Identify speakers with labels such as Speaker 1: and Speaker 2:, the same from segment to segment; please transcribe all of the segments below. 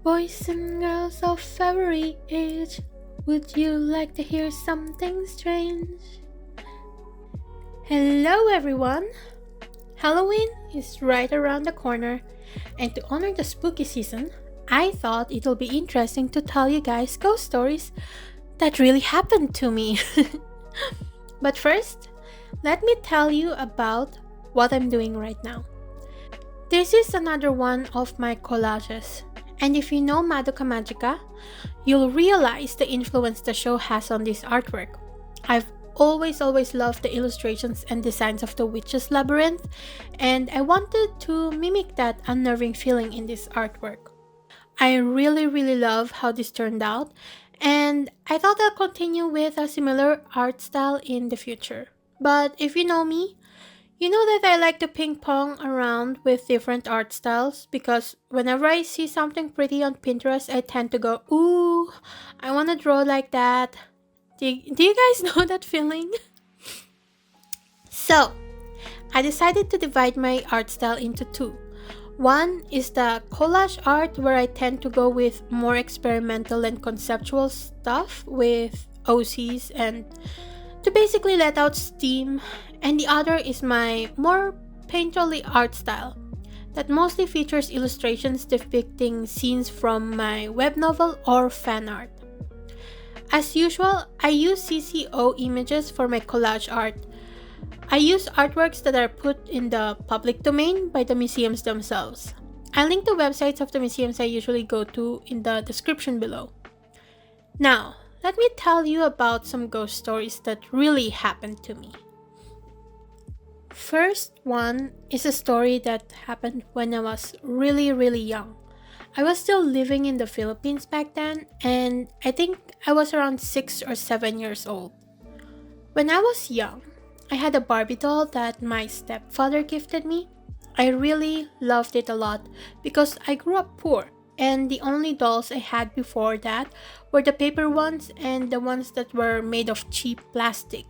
Speaker 1: Boys and girls of every age, would you like to hear something strange? Hello everyone! Halloween is right around the corner, and to honor the spooky season, I thought it'll be interesting to tell you guys ghost stories that really happened to me. But first, let me tell you about what I'm doing right now. This is another one of my collages. And if you know Madoka Magica, you'll realize the influence the show has on this artwork. I've always loved the illustrations and designs of the Witch's Labyrinth, and I wanted to mimic that unnerving feeling in this artwork. I really love how this turned out, and I thought I'll continue with a similar art style in the future. But if you know me, you know that I like to ping pong around with different art styles because whenever I see something pretty on Pinterest, I tend to go, ooh, I want to draw like that. Do you guys know that feeling? So, I decided to divide my art style into two. One is the collage art where I tend to go with more experimental and conceptual stuff with OCs and to basically let out steam, and the other is my more painterly art style that mostly features illustrations depicting scenes from my web novel or fan art. As usual, I use CCO images for my collage art. I use artworks that are put in the public domain by the museums themselves. I'll link the websites of the museums I usually go to in the description below. Now, let me tell you about some ghost stories that really happened to me. First one is a story that happened when I was really young. I was still living in the Philippines back then, and I think I was around 6 or 7 years old. When I was young, I had a Barbie doll that my stepfather gifted me. I really loved it a lot because I grew up poor, and the only dolls I had before that were the paper ones and the ones that were made of cheap plastic.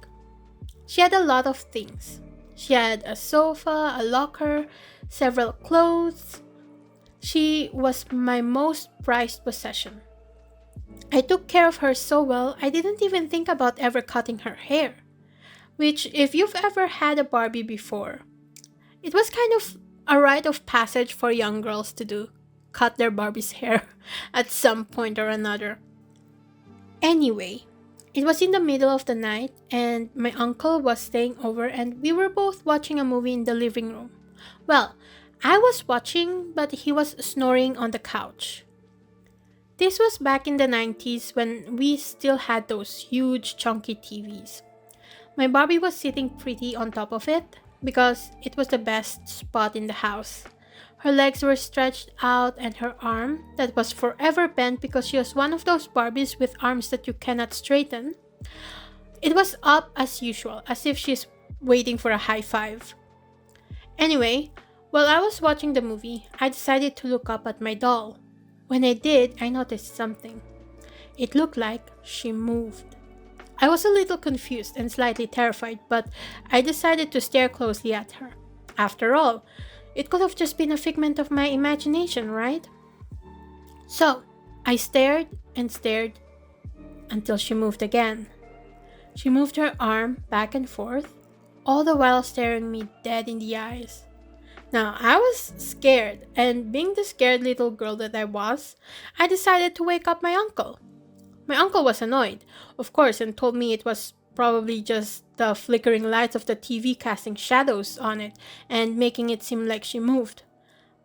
Speaker 1: She had a lot of things. She had a sofa, a locker, several clothes. She was my most prized possession. I took care of her so well, I didn't even think about ever cutting her hair. Which, if you've ever had a Barbie before, it was kind of a rite of passage for young girls to do. Cut their Barbie's hair at some point or another. Anyway, it was in the middle of the night and my uncle was staying over and we were both watching a movie in the living room. Well, I was watching, but he was snoring on the couch. This was back in the 90s when we still had those huge chunky TVs. My Barbie was sitting pretty on top of it because it was the best spot in the house. Her legs were stretched out and her arm, that was forever bent because she was one of those Barbies with arms that you cannot straighten, it was up as usual, as if she's waiting for a high five. Anyway, while I was watching the movie, I decided to look up at my doll. When I did, I noticed something. It looked like she moved. I was a little confused and slightly terrified, but I decided to stare closely at her. After all, it could have just been a figment of my imagination, right? So, I stared and stared until she moved again. She moved her arm back and forth, all the while staring me dead in the eyes. Now, I was scared, and being the scared little girl that I was, I decided to wake up my uncle. My uncle was annoyed, of course, and told me it was probably just the flickering lights of the TV casting shadows on it and making it seem like she moved.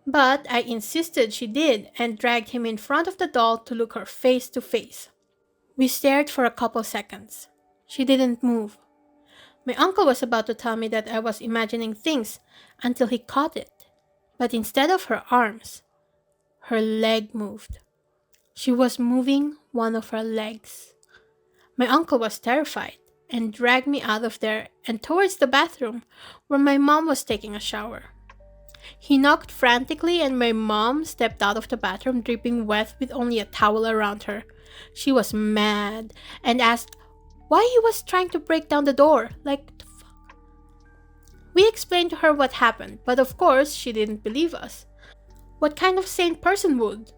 Speaker 1: But I insisted she did and dragged him in front of the doll to look her face to face. We stared for a couple seconds. She didn't move. My uncle was about to tell me that I was imagining things until he caught it. But instead of her arms, her leg moved. She was moving one of her legs. My uncle was terrified and dragged me out of there and towards the bathroom where my mom was taking a shower. He knocked frantically and my mom stepped out of the bathroom dripping wet with only a towel around her. She was mad and asked why he was trying to break down the door. Like, the fuck? We explained to her what happened, but of course she didn't believe us. What kind of sane person would?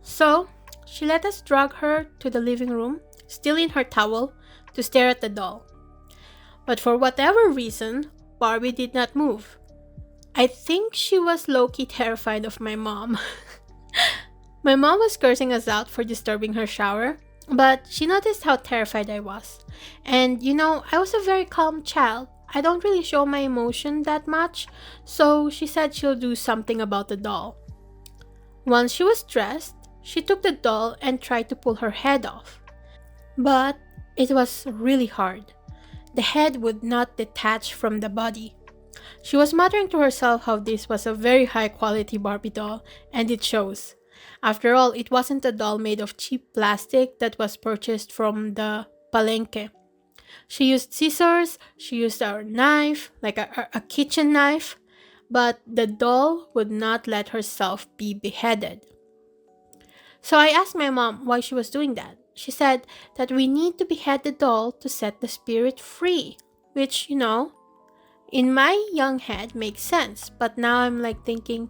Speaker 1: So, she let us drag her to the living room, still in her towel, to stare at the doll. But for whatever reason, Barbie did not move. I think she was low-key terrified of my mom. My mom was cursing us out for disturbing her shower, but she noticed how terrified I was. And I was a very calm child. I don't really show my emotion that much, so she said she'll do something about the doll. Once she was dressed, she took the doll and tried to pull her head off. But it was really hard. The head would not detach from the body. She was muttering to herself how this was a very high quality Barbie doll, and it shows. After all, it wasn't a doll made of cheap plastic that was purchased from the palenque. She used scissors, she used a knife, like a kitchen knife, but the doll would not let herself be beheaded. So I asked my mom why she was doing that. She said that we need to behead the doll to set the spirit free, which, in my young head makes sense, but now I'm like thinking,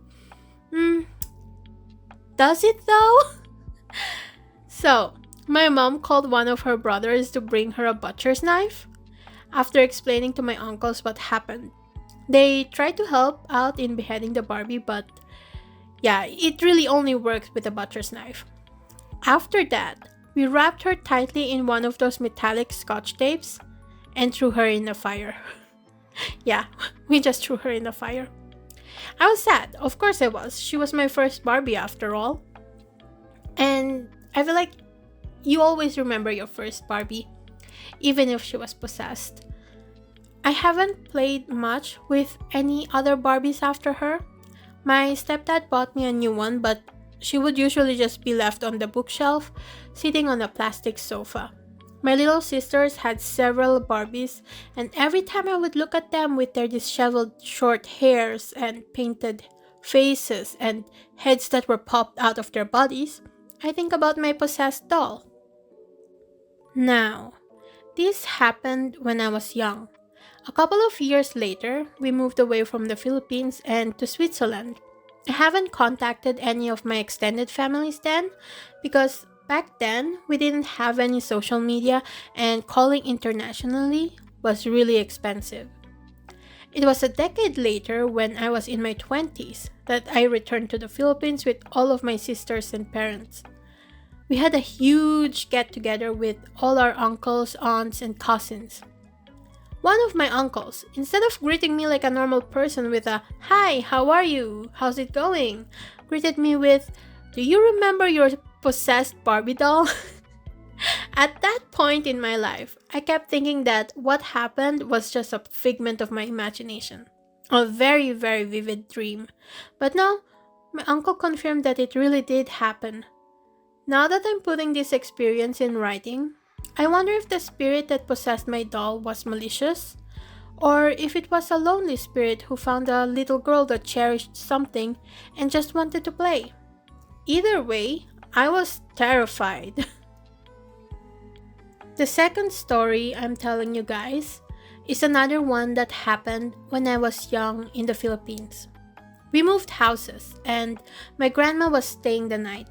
Speaker 1: hmm, does it though? So, my mom called one of her brothers to bring her a butcher's knife. After explaining to my uncles what happened, they tried to help out in beheading the Barbie, but yeah, it really only works with a butcher's knife. After that, we wrapped her tightly in one of those metallic scotch tapes and threw her in the fire. Yeah, we just threw her in the fire. I was sad. Of course I was. She was my first Barbie after all. And I feel like you always remember your first Barbie, even if she was possessed. I haven't played much with any other Barbies after her. My stepdad bought me a new one, but she would usually just be left on the bookshelf, sitting on a plastic sofa. My little sisters had several Barbies, and every time I would look at them with their disheveled short hairs and painted faces and heads that were popped out of their bodies, I think about my possessed doll. Now, this happened when I was young. A couple of years later, we moved away from the Philippines and to Switzerland. I haven't contacted any of my extended families then because back then we didn't have any social media and calling internationally was really expensive. It was a decade later when I was in my 20s that I returned to the Philippines with all of my sisters and parents. We had a huge get together with all our uncles, aunts, and cousins. One of my uncles, instead of greeting me like a normal person with a "Hi, how are you? How's it going?" greeted me with, "Do you remember your possessed Barbie doll?" At that point in my life, I kept thinking that what happened was just a figment of my imagination. A very, very vivid dream. But no, my uncle confirmed that it really did happen. Now that I'm putting this experience in writing, I wonder if the spirit that possessed my doll was malicious, or if it was a lonely spirit who found a little girl that cherished something and just wanted to play. Either way, I was terrified. The second story I'm telling you guys is another one that happened when I was young in the Philippines. We moved houses, and my grandma was staying the night.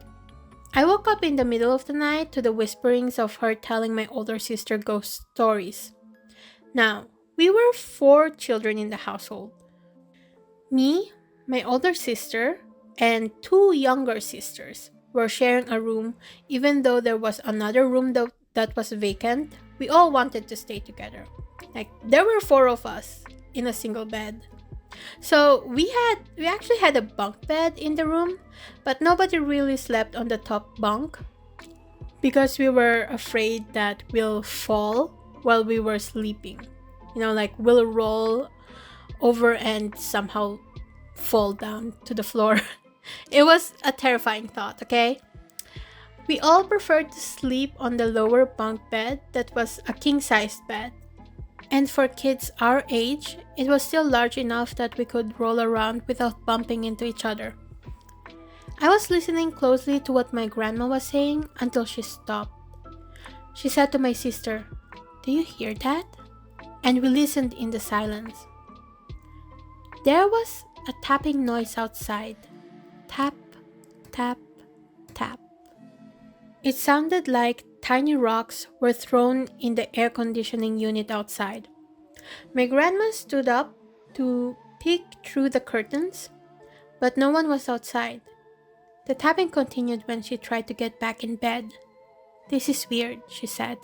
Speaker 1: I woke up in the middle of the night to the whisperings of her telling my older sister ghost stories. Now, we were 4 children in the household. Me, my older sister, and 2 younger sisters were sharing a room even though there was another room that was vacant. We all wanted to stay together. Like, there were 4 of us in a single bed. So we actually had a bunk bed in the room, but nobody really slept on the top bunk because we were afraid that we'll fall while we were sleeping. Like we'll roll over and somehow fall down to the floor. It was a terrifying thought, okay? We all preferred to sleep on the lower bunk bed that was a king-sized bed. And for kids our age, it was still large enough that we could roll around without bumping into each other. I was listening closely to what my grandma was saying until she stopped. She said to my sister, "Do you hear that?" And we listened in the silence. There was a tapping noise outside. Tap, tap, tap. It sounded like tiny rocks were thrown in the air conditioning unit outside. My grandma stood up to peek through the curtains, but no one was outside. The tapping continued when she tried to get back in bed. "This is weird," she said,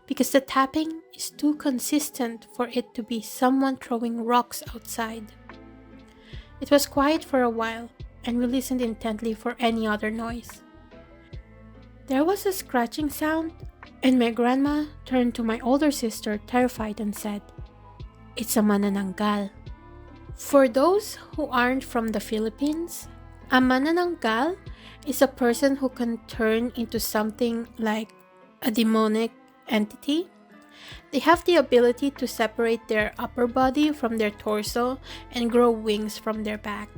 Speaker 1: "because the tapping is too consistent for it to be someone throwing rocks outside." It was quiet for a while, and we listened intently for any other noise. There was a scratching sound, and my grandma turned to my older sister, terrified, and said, "It's a mananangal." For those who aren't from the Philippines, a mananangal is a person who can turn into something like a demonic entity. They have the ability to separate their upper body from their torso and grow wings from their back.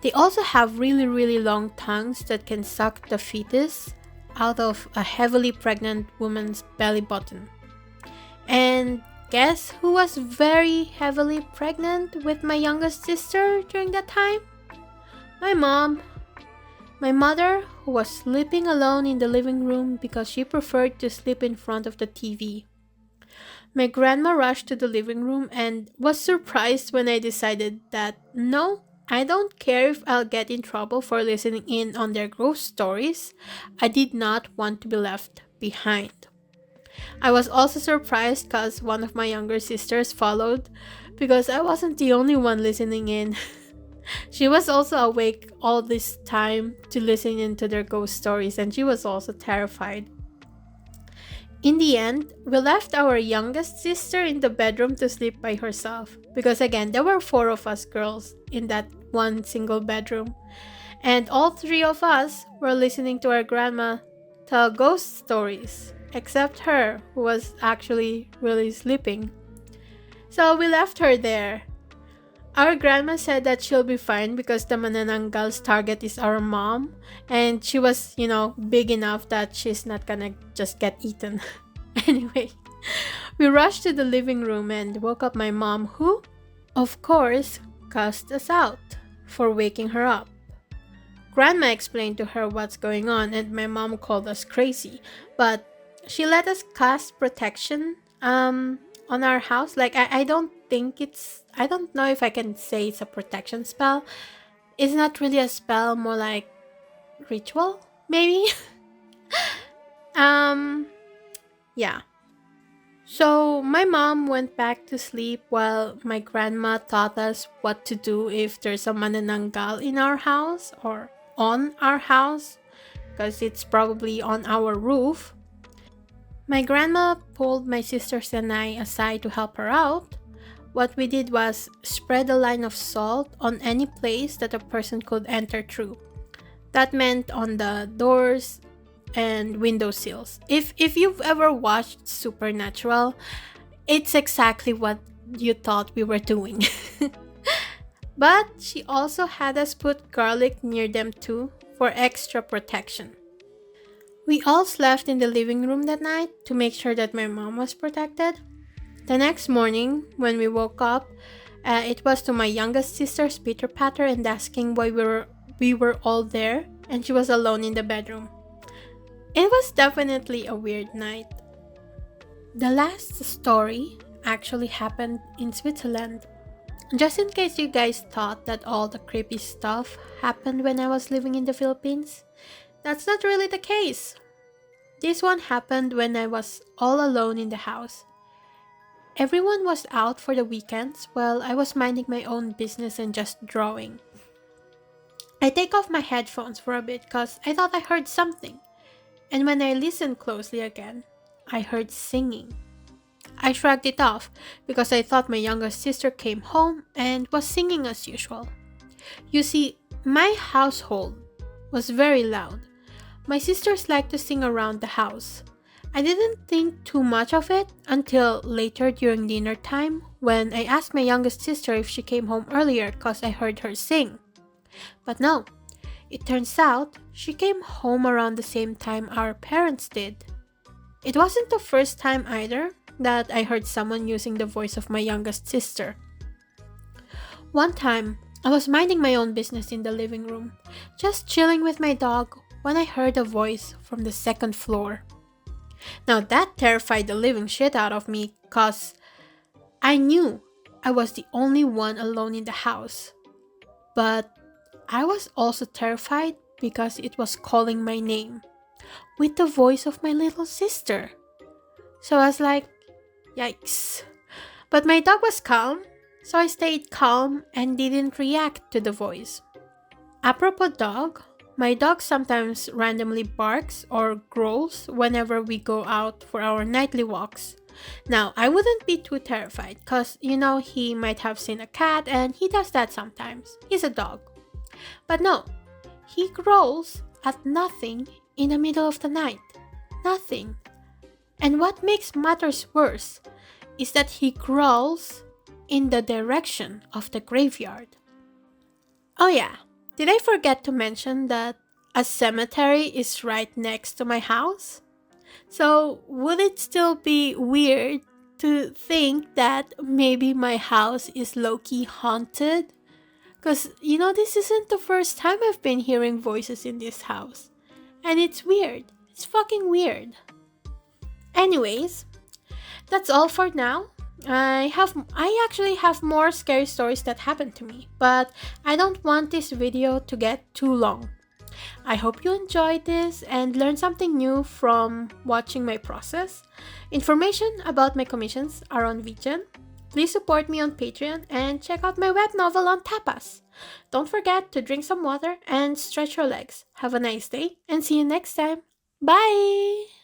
Speaker 1: They also have really long tongues that can suck the fetus out of a heavily pregnant woman's belly button. And guess who was very heavily pregnant with my youngest sister during that time? My mom. My mother, who was sleeping alone in the living room because she preferred to sleep in front of the TV. My grandma rushed to the living room and was surprised when I decided that no, I don't care if I'll get in trouble for listening in on their ghost stories. I did not want to be left behind. I was also surprised because one of my younger sisters followed because I wasn't the only one listening in. She was also awake all this time to listen into their ghost stories, and she was also terrified. In the end, we left our youngest sister in the bedroom to sleep by herself because again, there were 4 of us girls in that one single bedroom, and all 3 of us were listening to our grandma tell ghost stories, except her, who was actually really sleeping. So we left her there. Our grandma said that she'll be fine because the manananggal's target is our mom, and she was, big enough that she's not gonna just get eaten. Anyway, we rushed to the living room and woke up my mom, who, of course, cussed us out for waking her up. Grandma explained to her what's going on, and my mom called us crazy, but she let us cast protection on our house. Like, I don't know if I can say it's a protection spell. It's not really a spell, more like ritual, maybe. Yeah. So my mom went back to sleep while my grandma taught us what to do if there's a manananggal in our house or on our house, because it's probably on our roof. My grandma pulled my sisters and I aside to help her out. What we did was spread a line of salt on any place that a person could enter through. That meant on the doors and windowsills. If you've ever watched Supernatural, it's exactly what you thought we were doing. But she also had us put garlic near them too for extra protection. We all slept in the living room that night to make sure that my mom was protected. The next morning, when we woke up, it was to my youngest sister's pitter-patter and asking why we were all there, and she was alone in the bedroom. It was definitely a weird night. The last story actually happened in Switzerland. Just in case you guys thought that all the creepy stuff happened when I was living in the Philippines, that's not really the case. This one happened when I was all alone in the house. Everyone was out for the weekends while I was minding my own business and just drawing. I take off my headphones for a bit because I thought I heard something. And when I listened closely again, I heard singing. I shrugged it off because I thought my youngest sister came home and was singing as usual. You see, my household was very loud. My sisters liked to sing around the house. I didn't think too much of it until later during dinner time when I asked my youngest sister if she came home earlier because I heard her sing. But no, it turns out she came home around the same time our parents did. It wasn't the first time either that I heard someone using the voice of my youngest sister. One time, I was minding my own business in the living room, just chilling with my dog when I heard a voice from the second floor. Now that terrified the living shit out of me cause I knew I was the only one alone in the house. But I was also terrified because it was calling my name with the voice of my little sister. So I was like, yikes. But my dog was calm, so I stayed calm and didn't react to the voice. Apropos dog, my dog sometimes randomly barks or growls whenever we go out for our nightly walks. Now, I wouldn't be too terrified because, he might have seen a cat and he does that sometimes. He's a dog. But no, he growls at nothing in the middle of the night. Nothing. And what makes matters worse is that he growls in the direction of the graveyard. Oh yeah, did I forget to mention that a cemetery is right next to my house? So would it still be weird to think that maybe my house is low-key haunted? Because, this isn't the first time I've been hearing voices in this house. And it's weird. It's fucking weird. Anyways, that's all for now. I actually have more scary stories that happened to me, but I don't want this video to get too long. I hope you enjoyed this and learned something new from watching my process. Information about my commissions are on VGen. Please support me on Patreon and check out my web novel on Tapas. Don't forget to drink some water and stretch your legs. Have a nice day and see you next time. Bye!